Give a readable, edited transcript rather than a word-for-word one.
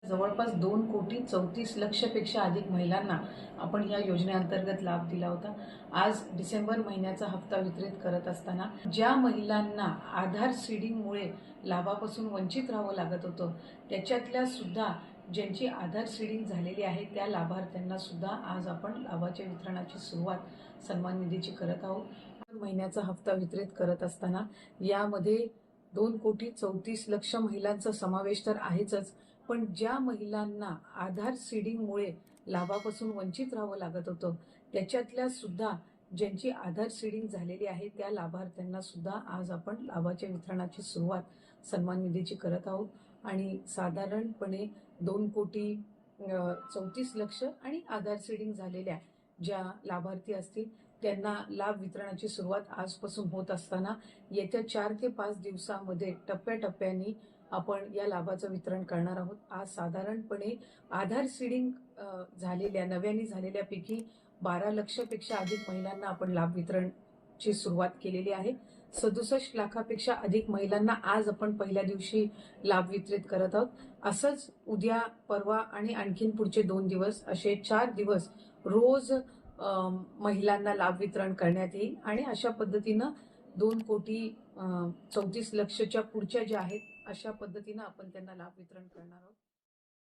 जवळपास 2,34,00,000 अधिक महिलांना आपण या योजनेअंतर्गत लाभ दिला होता। आज डिसेंबर महिन्याचा हप्ता वितरित करत असताना ज्या महिलांना आधार सीडिंगमुळे लाभापासून वंचित राहावं लागत होतं, त्याच्यातल्या सुद्धा ज्यांची आधार सीडिंग झालेली आहे त्या लाभार्थ्यांना सुद्धा आज आपण लाभाच्या वितरणाची सुरुवात सन्मान निधीची करत आहोत। महिन्याचा हप्ता वितरित करत असताना यामध्ये 2,34,00,000 महिलांचा समावेश तर आहेच, पण ज्या महिलांना आधार सीडिंगमुळे लाभापासून वंचित राहावं लागत होतं, त्याच्यातल्या सुद्धा ज्यांची आधार सीडिंग झालेली आहे त्या लाभार्थ्यांना सुद्धा आज आपण लाभाच्या वितरणाची सुरुवात सन्मान निधीची करत आहोत। आणि साधारणपणे 2,34,00,000 आणि आधार सीडिंग झालेल्या ज्या लाभार्थी असतील त्यांना लाभ वितरणाची सुरुवात आजपासून होत असताना येत्या 4 ते 5 दिवसांमध्ये टप्प्याटप्प्याने आपण या लाभाचं वितरण करणार आहोत। आज साधारणपणे आधार सीडिंग झालेल्या नव्याने झालेल्यापैकी 12 लक्षपेक्षा अधिक महिलांना आपण लाभ वितरणची सुरुवात केलेली आहे। 67 लाखापेक्षा अधिक महिलांना आज आपण पहिल्या दिवशी लाभ वितरित करत आहोत। असंच उद्या, परवा आणि आणखीन पुढचे 2 दिवस असे 4 दिवस रोज महिलांना लाभ वितरण करण्यात येईल आणि अशा पद्धतीनं 2,34,00,000च्या पुढच्या ज्या आहेत अशा पद्धतीनं आपण त्यांना लाभ वितरण करणार आहोत।